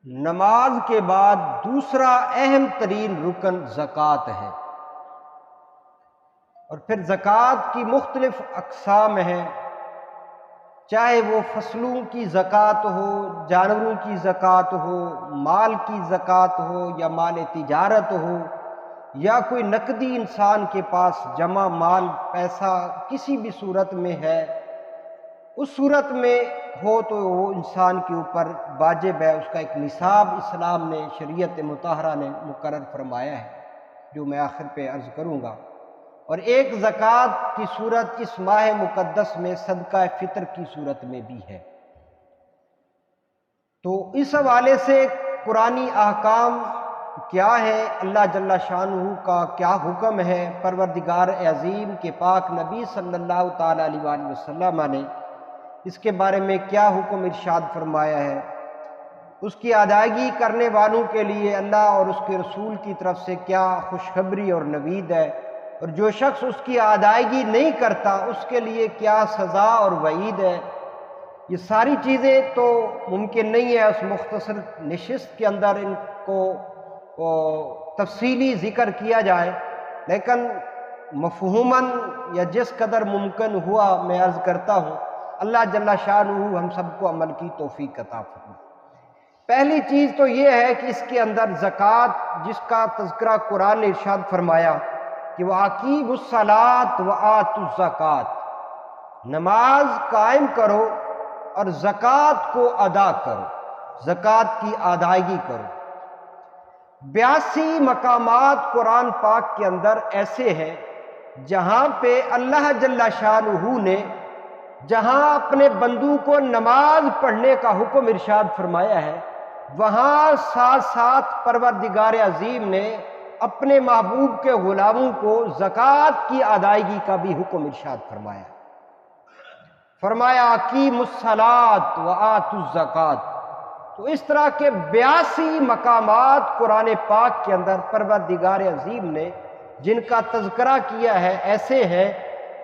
نماز کے بعد دوسرا اہم ترین رکن زکوٰۃ ہے، اور پھر زکوٰۃ کی مختلف اقسام ہیں، چاہے وہ فصلوں کی زکوٰۃ ہو، جانوروں کی زکوٰۃ ہو، مال کی زکوٰۃ ہو، یا مال تجارت ہو، یا کوئی نقدی انسان کے پاس جمع مال پیسہ کسی بھی صورت میں ہے، اس صورت میں ہو تو وہ انسان کے اوپر واجب ہے، اس کا ایک نصاب اسلام نے، شریعت مطہرہ نے مقرر فرمایا ہے، جو میں آخر پہ عرض کروں گا۔ اور ایک زکوٰۃ کی صورت اس ماہ مقدس میں صدقہ فطر کی صورت میں بھی ہے۔ تو اس حوالے سے قرآنی احکام کیا ہے، اللہ جل شانہ کا کیا حکم ہے، پروردگار عظیم کے پاک نبی صلی اللہ تعالیٰ علیہ وآلہ وسلم نے اس کے بارے میں کیا حکم ارشاد فرمایا ہے، اس کی ادائیگی کرنے والوں کے لیے اللہ اور اس کے رسول کی طرف سے کیا خوشخبری اور نوید ہے، اور جو شخص اس کی ادائیگی نہیں کرتا اس کے لیے کیا سزا اور وعید ہے۔ یہ ساری چیزیں تو ممکن نہیں ہے اس مختصر نشست کے اندر ان کو تفصیلی ذکر کیا جائے، لیکن مفہوماً یا جس قدر ممکن ہوا میں عرض کرتا ہوں، اللہ جل شانہ ہم سب کو عمل کی توفیق عطا فرمائے۔ پہلی چیز تو یہ ہے کہ اس کے اندر زکوٰۃ، جس کا تذکرہ قرآن نے ارشاد فرمایا کہ وَأَقِیمُوا الصَّلَاۃَ وَآتُوا الزَّکَاۃَ، نماز قائم کرو اور زکوٰۃ کو ادا کرو، زکوٰۃ کی ادائیگی کرو۔ 82 مقامات قرآن پاک کے اندر ایسے ہیں جہاں پہ اللہ جل شانہ نے جہاں اپنے بندوں کو نماز پڑھنے کا حکم ارشاد فرمایا ہے، وہاں ساتھ ساتھ پروردگار عظیم نے اپنے محبوب کے غلاموں کو زکوٰۃ کی ادائیگی کا بھی حکم ارشاد فرمایا۔ فرمایا اقیموا الصلاۃ وآتوا الزکاۃ۔ تو اس طرح کے 82 مقامات قرآن پاک کے اندر پروردگار عظیم نے جن کا تذکرہ کیا ہے ایسے ہیں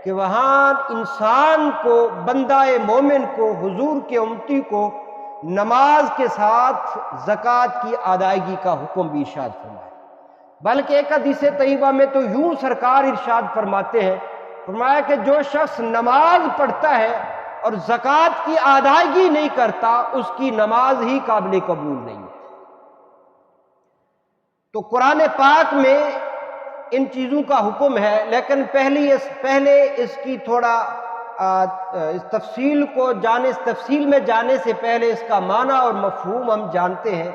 کہ وہاں انسان کو، بندہ مومن کو، حضور کے امتی کو نماز کے ساتھ زکوٰۃ کی ادائیگی کا حکم بھی ارشاد فرمایا۔ بلکہ ایک حدیث طیبہ میں تو یوں سرکار ارشاد فرماتے ہیں، فرمایا کہ جو شخص نماز پڑھتا ہے اور زکوٰۃ کی ادائیگی نہیں کرتا اس کی نماز ہی قابل قبول نہیں ہے۔ تو قرآن پاک میں ان چیزوں کا حکم ہے، لیکن پہلے اس کی تھوڑا اس تفصیل میں جانے سے پہلے اس کا معنی اور مفہوم ہم جانتے ہیں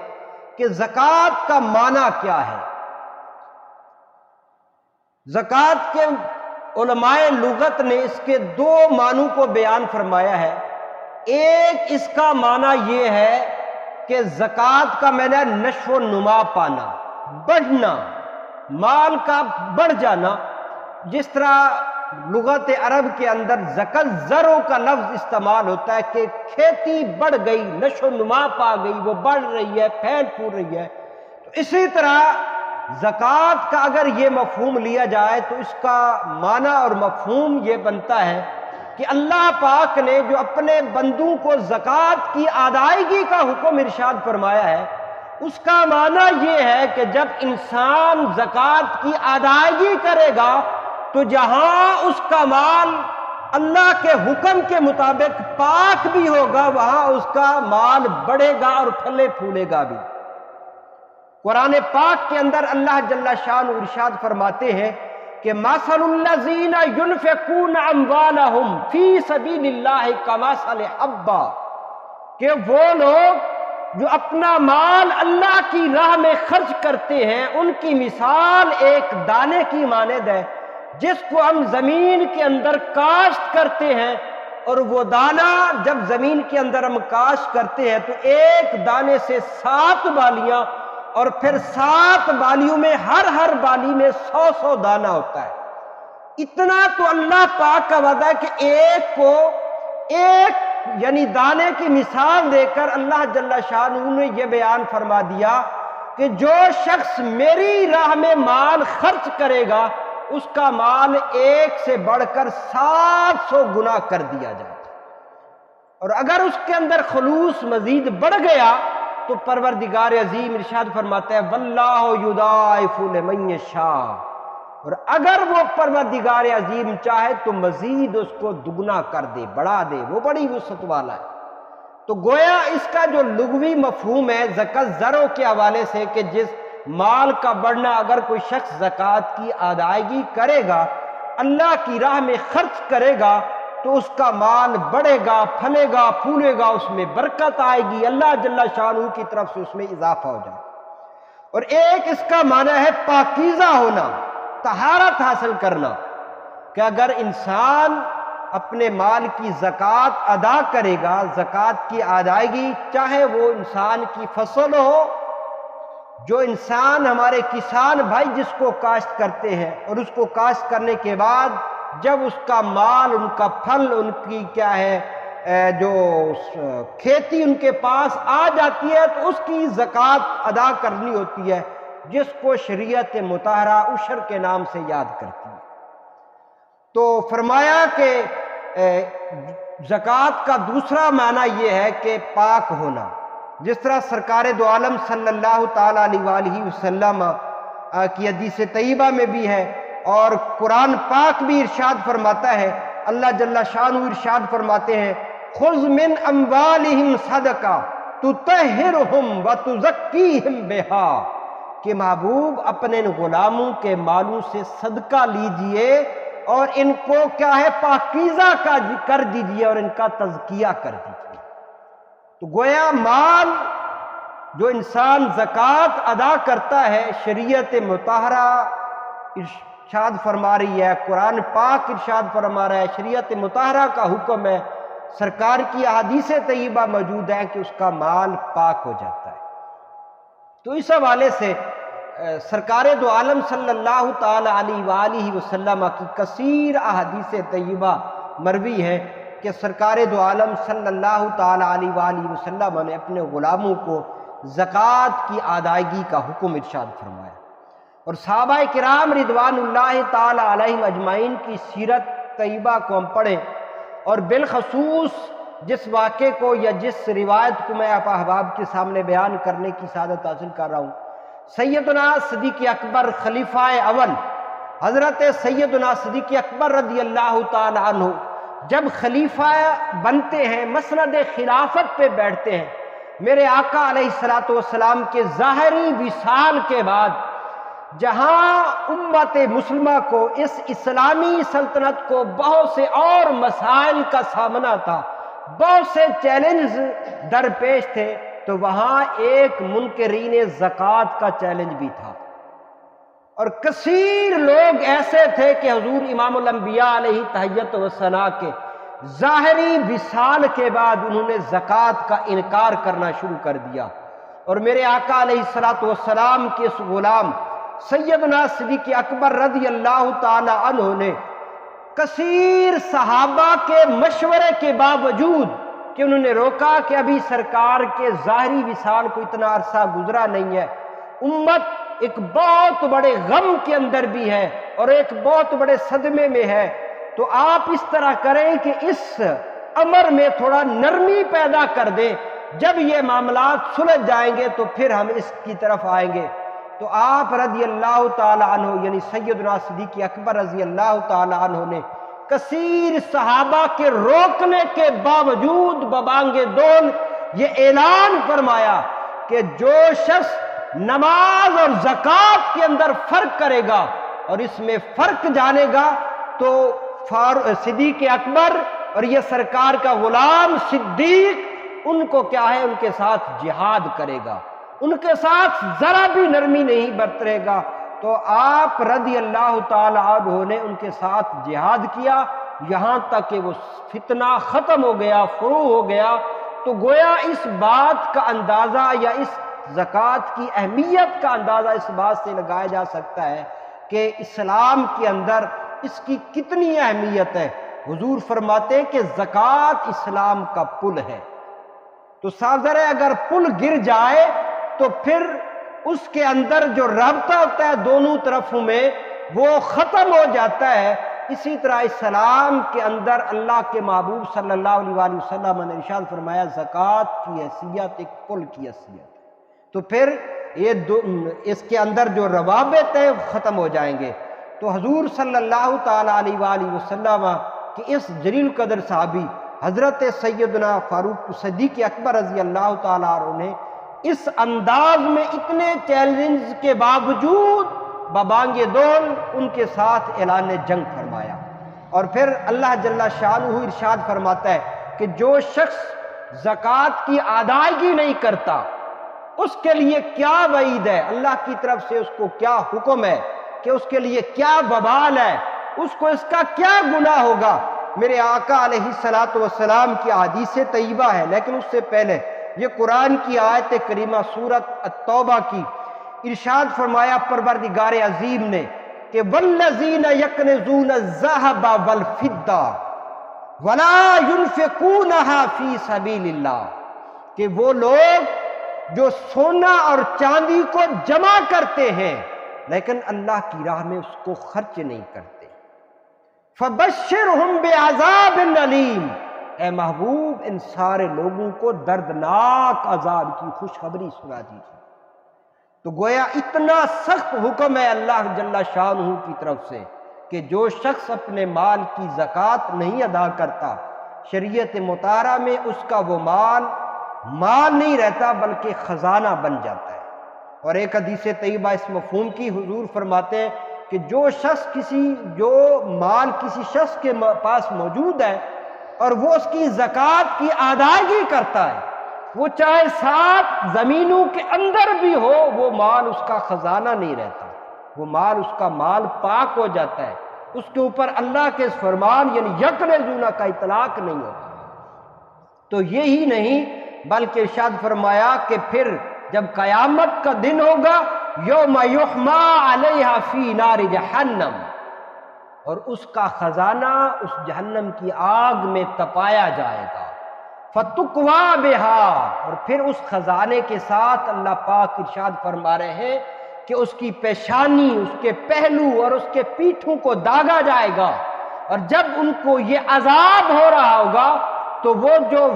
کہ زکوٰۃ کا معنی کیا ہے۔ زکوٰۃ کے علماء لغت نے اس کے 2 معنوں کو بیان فرمایا ہے۔ ایک اس کا معنی یہ ہے کہ زکوٰۃ کا معنی نشو و نما پانا، بڑھنا، مال کا بڑھ جانا۔ جس طرح لغت عرب کے اندر زکات زروں کا لفظ استعمال ہوتا ہے کہ کھیتی بڑھ گئی، نشو و نما پا گئی، وہ بڑھ رہی ہے، پھیل پھول رہی ہے۔ تو اسی طرح زکوٰۃ کا اگر یہ مفہوم لیا جائے تو اس کا معنی اور مفہوم یہ بنتا ہے کہ اللہ پاک نے جو اپنے بندوں کو زکوٰۃ کی ادائیگی کا حکم ارشاد فرمایا ہے، اس کا معنی یہ ہے کہ جب انسان زکوٰۃ کی ادائیگی کرے گا تو جہاں اس کا مال اللہ کے حکم کے مطابق پاک بھی ہوگا، وہاں اس کا مال بڑھے گا اور پھلے پھولے گا بھی۔ قرآن پاک کے اندر اللہ جل شانہ ارشاد فرماتے ہیں کہ مَثَلُ الَّذِينَ يُنْفِقُونَ أَمْوَالَهُمْ فِي سَبِيلِ اللَّهِ كَمَثَلِ حَبَّةٍ، کہ وہ لوگ جو اپنا مال اللہ کی راہ میں خرچ کرتے ہیں ان کی مثال ایک دانے کی مانند ہے جس کو ہم زمین کے اندر کاشت کرتے ہیں، اور وہ دانہ جب زمین کے اندر ہم کاشت کرتے ہیں تو ایک دانے سے 7 بالیاں، اور پھر 7 بالیوں میں ہر بالی میں 100 دانہ ہوتا ہے۔ اتنا تو اللہ پاک کا وعدہ ہے کہ ایک کو ایک یعنی دانے کی مثال دے کر اللہ جل شانہ نے یہ بیان فرما دیا کہ جو شخص میری راہ میں مال خرچ کرے گا اس کا مال ایک سے بڑھ کر 700 گنا کر دیا جائے، اور اگر اس کے اندر خلوص مزید بڑھ گیا تو پروردگار عظیم ارشاد فرماتا ہے واللہ یضاعف لمن یشاء، اور اگر وہ پروردگار عظیم چاہے تو مزید اس کو دگنا کر دے، بڑھا دے، وہ بڑی وسعت والا ہے۔ تو گویا اس کا جو لغوی مفہوم ہے زکوٰۃ زروں کے حوالے سے کہ جس مال کا بڑھنا، اگر کوئی شخص زکوٰۃ کی ادائیگی کرے گا، اللہ کی راہ میں خرچ کرے گا، تو اس کا مال بڑھے گا، پھلے گا، پھولے گا، اس میں برکت آئے گی، اللہ جل شانہ کی طرف سے اس میں اضافہ ہو جائے۔ اور ایک اس کا معنی ہے پاکیزہ ہونا، طہارت حاصل کرنا، کہ اگر انسان اپنے مال کی زکوٰۃ ادا کرے گا، زکوٰۃ کی ادائیگی، چاہے وہ انسان کی فصل ہو، جو انسان ہمارے کسان بھائی جس کو کاشت کرتے ہیں، اور اس کو کاشت کرنے کے بعد جب اس کا مال، ان کا پھل، ان کی کیا ہے جو کھیتی ان کے پاس آ جاتی ہے، تو اس کی زکوٰۃ ادا کرنی ہوتی ہے، جس کو شریعت مطہرہ عشر کے نام سے یاد کرتی ہے۔ تو فرمایا کہ زکوٰۃ کا دوسرا معنی یہ ہے کہ پاک ہونا، جس طرح سرکار دو عالم صلی اللہ تعالیٰ علیہ وآلہ وسلم کی حدیث طیبہ میں بھی ہے، اور قرآن پاک بھی ارشاد فرماتا ہے، اللہ جل شانہ ارشاد فرماتے ہیں خذ من اموالہم صدقہ تطہرہم وتزکیہم بہا، کہ محبوب اپنے ان غلاموں کے مالوں سے صدقہ لیجئے اور ان کو کیا ہے پاکیزہ کر دیجئے اور ان کا تزکیہ کر دیجئے۔ تو گویا مال جو انسان زکوٰۃ ادا کرتا ہے، شریعت مطہرہ ارشاد فرما رہی ہے، قرآن پاک ارشاد فرما رہا ہے، شریعت مطہرہ کا حکم ہے، سرکار کی احادیث طیبہ موجود ہے کہ اس کا مال پاک ہو جاتا ہے۔ تو اس حوالے سے سرکار دو عالم صلی اللہ تعالی علیہ وآلہ وسلم کی کثیر احادیث طیبہ مروی ہے کہ سرکار دو عالم صلی اللہ تعالی علیہ وآلہ وسلم نے اپنے غلاموں کو زکوٰۃ کی ادائیگی کا حکم ارشاد فرمایا، اور صحابہ کرام رضوان اللہ تعالی علیہم اجمعین کی سیرت طیبہ کو ہم پڑھیں، اور بالخصوص جس واقعے کو یا جس روایت کو میں آپ احباب کے سامنے بیان کرنے کی سعادت حاصل کر رہا ہوں، سیدنا صدیق اکبر خلیفہ اول حضرت سیدنا صدیق اکبر رضی اللہ تعالی عنہ جب خلیفہ بنتے ہیں، مسند خلافت پہ بیٹھتے ہیں، میرے آقا علیہ الصلوۃ والسلام کے ظاہری وصال کے بعد، جہاں امت مسلمہ کو اس اسلامی سلطنت کو بہت سے اور مسائل کا سامنا تھا، بہت سے چیلنج درپیش تھے، تو وہاں ایک منکرین زکوٰۃ کا چیلنج بھی تھا، اور کثیر لوگ ایسے تھے کہ حضور امام الانبیاء علیہ تحیت و ثنا کے ظاہری وصال کے بعد انہوں نے زکوٰۃ کا انکار کرنا شروع کر دیا، اور میرے آقا علیہ الصلوۃ والسلام کے اس غلام سیدنا صدیق اکبر رضی اللہ تعالی عنہ نے کثیر صحابہ کے مشورے کے باوجود کہ انہوں نے روکا کہ ابھی سرکار کے ظاہری وصال کو اتنا عرصہ گزرا نہیں ہے، امت ایک بہت بڑے غم کے اندر بھی ہے اور ایک بہت بڑے صدمے میں ہے، تو آپ اس طرح کریں کہ اس امر میں تھوڑا نرمی پیدا کر دیں، جب یہ معاملات سلجھ جائیں گے تو پھر ہم اس کی طرف آئیں گے۔ تو آپ رضی اللہ تعالی عنہ یعنی سیدنا صدیق اکبر رضی اللہ تعالی عنہ نے کثیر صحابہ کے روکنے کے باوجود ببانگ دول یہ اعلان فرمایا کہ جو شخص نماز اور زکوٰۃ کے اندر فرق کرے گا اور اس میں فرق جانے گا تو صدیق اکبر اور یہ سرکار کا غلام صدیق ان کو کیا ہے، ان کے ساتھ جہاد کرے گا، ان کے ساتھ ذرا بھی نرمی نہیں برتے گا۔ تو آپ رضی اللہ تعالی عنہ نے ان کے ساتھ جہاد کیا، یہاں تک کہ وہ فتنہ ختم ہو گیا، فروغ ہو گیا۔ تو گویا اس بات کا اندازہ یا اس زکوٰۃ کی اہمیت کا اندازہ اس بات سے لگایا جا سکتا ہے کہ اسلام کے اندر اس کی کتنی اہمیت ہے۔ حضور فرماتے ہیں کہ زکوٰۃ اسلام کا پل ہے، تو صاحب اگر پل گر جائے تو پھر اس کے اندر جو رابطہ ہوتا ہے دونوں طرفوں میں وہ ختم ہو جاتا ہے۔ اسی طرح اسلام کے اندر اللہ کے محبوب صلی اللہ علیہ وآلہ وسلم نے ارشاد فرمایا زکوٰۃ کی حیثیت ایک پل کی حیثیت ہے۔ تو پھر اس کے اندر جو روابط ہیں ختم ہو جائیں گے۔ تو حضور صلی اللہ تعالیٰ علیہ وآلہ وسلم کہ اس جلیل قدر صحابی حضرت سیدنا فاروق صدیق اکبر رضی اللہ تعالیٰ عنہ نے اس انداز میں اتنے چیلنج کے باوجود ببانگ دول ان کے ساتھ اعلان جنگ فرمایا۔ اور پھر اللہ جل شانہ ارشاد فرماتا ہے کہ جو شخص زکوٰۃ کی ادائیگی نہیں کرتا اس کے لیے کیا وعید ہے، اللہ کی طرف سے اس کو کیا حکم ہے کہ اس کے لیے کیا وبال ہے، اس کو اس کا کیا گناہ ہوگا۔ میرے آقا علیہ الصلوۃ والسلام کی احادیث طیبہ ہے، لیکن اس سے پہلے یہ قرآن کی آیت کریمہ سورۃ التوبہ کی ارشاد فرمایا پروردگار عظیم نے کہ والذین یکنزون الذھب والفضہ ولا ينفقونها فی سبیل اللہ، کہ وہ لوگ جو سونا اور چاندی کو جمع کرتے ہیں لیکن اللہ کی راہ میں اس کو خرچ نہیں کرتے، فبشرہم بعذاب علیم، اے محبوب ان سارے لوگوں کو دردناک عذاب کی خوشخبری سنا دیجیے۔ تو گویا اتنا سخت حکم ہے اللہ جل شانہ کی طرف سے کہ جو شخص اپنے مال کی زکوٰۃ نہیں ادا کرتا، شریعت مطہرہ میں اس کا وہ مال نہیں رہتا بلکہ خزانہ بن جاتا ہے۔ اور ایک حدیث طیبہ اس مفہوم کی حضور فرماتے ہیں کہ جو مال کسی شخص کے پاس موجود ہے اور وہ اس کی زکوٰۃ کی ادائیگی کرتا ہے، وہ چاہے 7 زمینوں کے اندر بھی ہو، وہ مال اس کا خزانہ نہیں رہتا، وہ مال اس کا مال پاک ہو جاتا ہے، اس کے اوپر اللہ کے فرمان یعنی یکنزون کا اطلاق نہیں ہوتا۔ تو یہی نہیں بلکہ ارشاد فرمایا کہ پھر جب قیامت کا دن ہوگا یوم یحما علیہا فی نار جہنم، اور اس کا خزانہ اس جہنم کی آگ میں تپایا جائے گا، فتقوا بہا، اور پھر اس خزانے کے ساتھ اللہ پاک ارشاد فرما رہے ہیں کہ اس کی پیشانی، اس کے پہلو اور اس کے پیٹھوں کو داغا جائے گا، اور جب ان کو یہ عذاب ہو رہا ہوگا تو وہ جو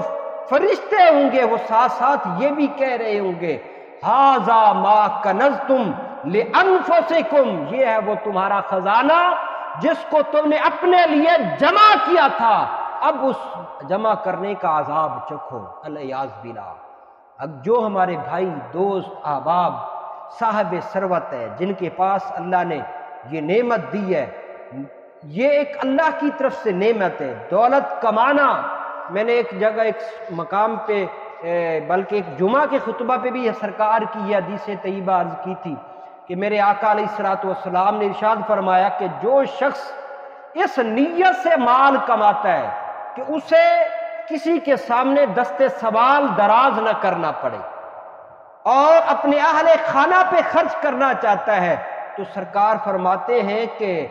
فرشتے ہوں گے وہ ساتھ ساتھ یہ بھی کہہ رہے ہوں گے ھذا ما کنزتم لانفسکم، یہ ہے وہ تمہارا خزانہ جس کو تم نے اپنے لیے جمع کیا تھا، اب اس جمع کرنے کا عذاب چکھو، الیاذ باللہ۔ اب جو ہمارے بھائی، دوست، احباب صاحب ثروت ہے جن کے پاس اللہ نے یہ نعمت دی ہے، یہ ایک اللہ کی طرف سے نعمت ہے۔ دولت کمانا، میں نے ایک جگہ ایک مقام پہ بلکہ ایک جمعہ کے خطبہ پہ بھی سرکار کی یہ حدیث طیبہ عرض کی تھی کہ میرے آقا علیہ الصلوۃ والسلام نے ارشاد فرمایا کہ جو شخص اس نیت سے مال کماتا ہے کہ اسے کسی کے سامنے دست سوال دراز نہ کرنا پڑے اور اپنے اہل خانہ پہ خرچ کرنا چاہتا ہے، تو سرکار فرماتے ہیں کہ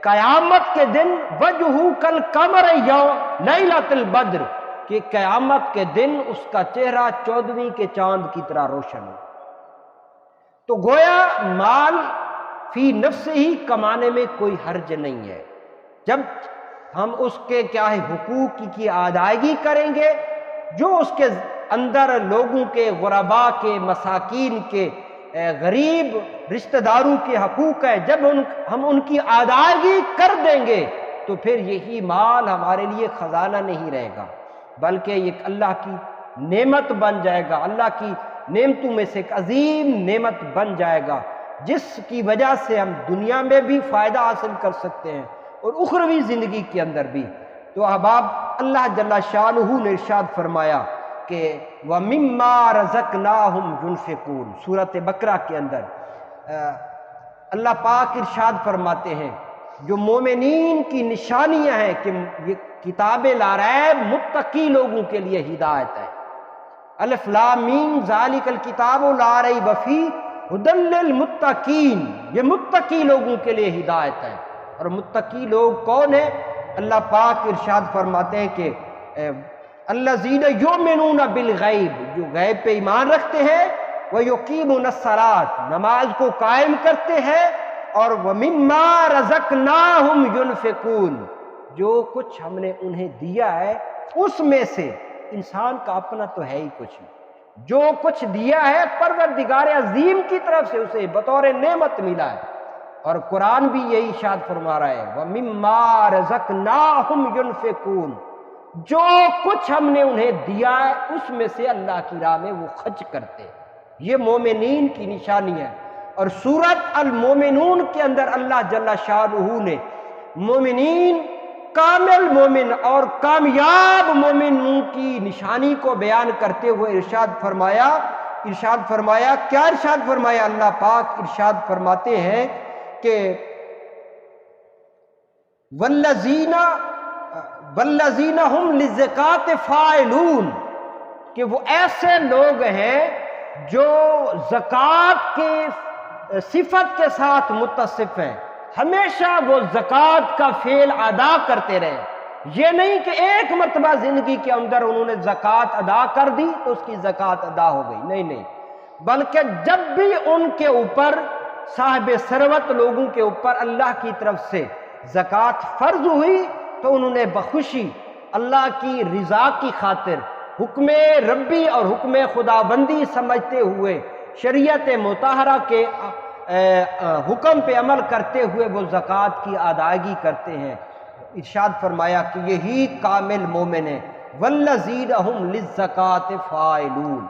قیامت کے دن وجہہ کالقمر لیلۃ البدر، کہ قیامت کے دن اس کا چہرہ 14ویں کے چاند کی طرح روشن ہو۔ تو گویا مال فی نفس ہی کمانے میں کوئی حرج نہیں ہے، جب ہم اس کے کیا ہے حقوق کی ادائیگی کریں گے، جو اس کے اندر لوگوں کے، غرباء کے، مساکین کے، غریب رشتہ داروں کے حقوق ہے، جب ہم ان کی ادائیگی کر دیں گے تو پھر یہی مال ہمارے لیے خزانہ نہیں رہے گا بلکہ یہ اللہ کی نعمت بن جائے گا، اللہ کی نعمتوں میں سے ایک عظیم نعمت بن جائے گا، جس کی وجہ سے ہم دنیا میں بھی فائدہ حاصل کر سکتے ہیں اور اخروی زندگی کے اندر بھی۔ تو احباب، اللہ جل شانہ نے ارشاد فرمایا کہ وَمِمَّا رَزَقْنَاهُمْ يُنْفِقُونَ، سورۃ بقرہ کے اندر اللہ پاک ارشاد فرماتے ہیں جو مومنین کی نشانیاں ہیں کہ یہ کتاب لا ریب متقی لوگوں کے لیے ہدایت ہے، الف لام میم ذالک الکتاب لا ریب فیہ ھدی للمتقین، یہ متقی لوگوں کے لیے ہدایت ہے۔ اور متقی لوگ کون ہیں؟ اللہ پاک ارشاد فرماتے ہیں کہ الذین یؤمنون بالغیب، جو غیب پہ ایمان رکھتے ہیں، ویقیمون الصلاۃ، نماز کو قائم کرتے ہیں، اور ومما رزقناہم ینفقون، جو کچھ ہم نے انہیں دیا ہے اس میں سے، انسان کا اپنا تو ہے ہی کچھ نہیں، جو کچھ دیا ہے پروردگار عظیم کی طرف سے اسے بطور نعمت ملا ہے۔ اور قرآن بھی یہی ارشاد فرما رہا ہے وَمِمَّا رَزَقْنَاهُمْ يُنْفِقُونَ، جو کچھ ہم نے انہیں دیا ہے اس میں سے اللہ کی راہ میں وہ خرچ کرتے ہیں۔ یہ مومنین کی نشانی ہے۔ اور سورۃ المومنون کے اندر اللہ جل شانہ نے مومنین، کامل مومن اور کامیاب مومنوں کی نشانی کو بیان کرتے ہوئے ارشاد فرمایا کیا ارشاد فرمایا؟ اللہ پاک ارشاد فرماتے ہیں کہ والذین ہم للزکاۃ فاعلون، کہ وہ ایسے لوگ ہیں جو زکوٰۃ کے صفت کے ساتھ متصف ہیں، ہمیشہ وہ زکوٰۃ کا فعل ادا کرتے رہے۔ یہ نہیں کہ ایک مرتبہ زندگی کے اندر انہوں نے زکوٰۃ ادا کر دی تو اس کی زکوٰۃ ادا ہو گئی، نہیں، بلکہ جب بھی ان کے اوپر صاحب ثروت لوگوں کے اوپر اللہ کی طرف سے زکوٰۃ فرض ہوئی تو انہوں نے بخوشی اللہ کی رضا کی خاطر حکم ربی اور حکم خداوندی سمجھتے ہوئے شریعت مطہرہ کے حکم پہ عمل کرتے ہوئے وہ زکوٰۃ کی ادائیگی کرتے ہیں۔ ارشاد فرمایا کہ یہی کامل مومن ہے والذین ہم للزکاۃ فاعلون،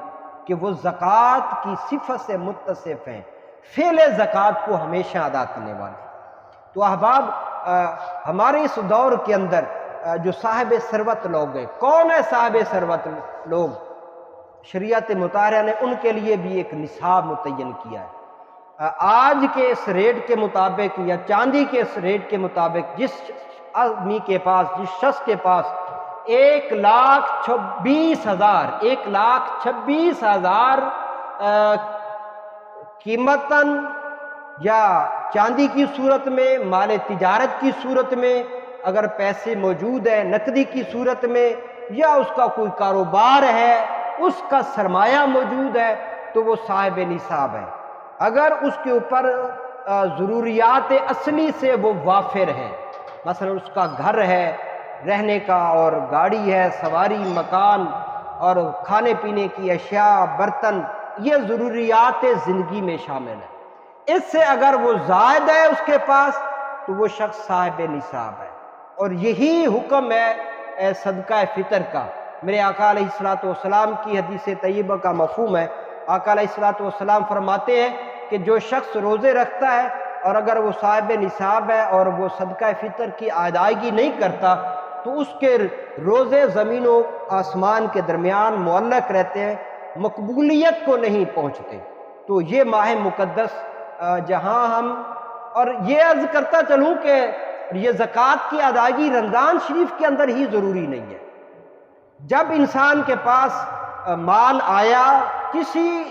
کہ وہ زکوٰۃ کی صفت سے متصف ہیں، فعل زکوٰۃ کو ہمیشہ ادا کرنے والے۔ تو احباب، ہمارے اس دور کے اندر جو صاحب ثروت لوگ ہیں، کون ہے صاحب ثروت لوگ؟ شریعت مطہرہ نے ان کے لیے بھی ایک نصاب متعین کیا ہے۔ آج کے اس ریٹ کے مطابق یا چاندی کے اس ریٹ کے مطابق جس آدمی کے پاس، جس شخص کے پاس 1,26,000 قیمتاً یا چاندی کی صورت میں، مال تجارت کی صورت میں اگر پیسے موجود ہیں، نقدی کی صورت میں، یا اس کا کوئی کاروبار ہے، اس کا سرمایہ موجود ہے، تو وہ صاحب نصاب ہے۔ اگر اس کے اوپر ضروریات اصلی سے وہ وافر ہے، مثلا اس کا گھر ہے رہنے کا، اور گاڑی ہے، سواری، مکان اور کھانے پینے کی اشیاء، برتن، یہ ضروریات زندگی میں شامل ہے، اس سے اگر وہ زائد ہے اس کے پاس تو وہ شخص صاحب نصاب ہے۔ اور یہی حکم ہے صدقہ فطر کا۔ میرے آقا علیہ الصلوۃ والسلام کی حدیث طیبہ کا مفہوم ہے، آقا علیہ الصلوۃ والسلام فرماتے ہیں کہ جو شخص روزے رکھتا ہے اور اگر وہ صاحب نصاب ہے اور وہ صدقہ فطر کی ادائیگی نہیں کرتا تو اس کے روزے زمین و آسمان کے درمیان معلق رہتے ہیں، مقبولیت کو نہیں پہنچتے۔ تو یہ ماہ مقدس جہاں ہم، اور یہ عرض کرتا چلوں کہ یہ زکوٰۃ کی ادائیگی رمضان شریف کے اندر ہی ضروری نہیں ہے۔ جب انسان کے پاس مال آیا کسی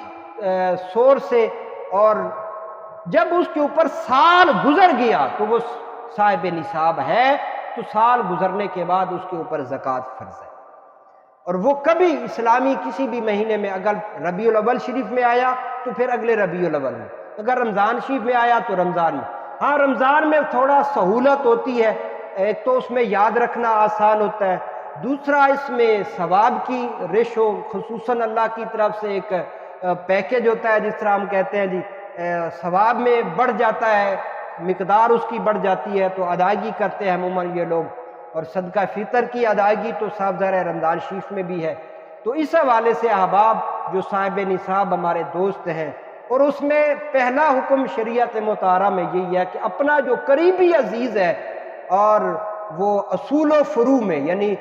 سورس سے اور جب اس کے اوپر سال گزر گیا تو وہ صاحب نصاب ہے، تو سال گزرنے کے بعد اس کے اوپر زکوٰۃ فرض ہے۔ اور وہ کبھی اسلامی کسی بھی مہینے میں، اگر ربیع الاول شریف میں آیا تو پھر اگلے ربیع الاول میں، اگر رمضان شریف میں آیا تو رمضان میں۔ ہاں، رمضان میں تھوڑا سہولت ہوتی ہے، ایک تو اس میں یاد رکھنا آسان ہوتا ہے، دوسرا اس میں ثواب کی ریشو خصوصاً اللہ کی طرف سے ایک پیکج ہوتا ہے، جس طرح ہم کہتے ہیں جی ثواب میں بڑھ جاتا ہے، مقدار اس کی بڑھ جاتی ہے، تو ادائیگی کرتے ہیں عموماً یہ لوگ۔ اور صدقہ فطر کی ادائیگی تو صاف ظاہر ہے رمضان شریف میں بھی ہے۔ تو اس حوالے سے احباب، جو صاحب نصاب ہمارے دوست ہیں، اور اس میں پہلا حکم شریعت مطہرہ میں یہی ہے کہ اپنا جو قریبی عزیز ہے، اور وہ اصول و فروع میں، یعنی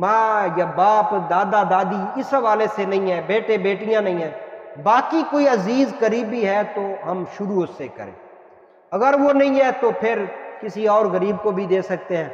ماں یا باپ، دادا دادی، اس حوالے سے نہیں ہے، بیٹے بیٹیاں نہیں ہیں، باقی کوئی عزیز قریبی ہے تو ہم شروع اس سے کریں، اگر وہ نہیں ہے تو پھر کسی اور غریب کو بھی دے سکتے ہیں۔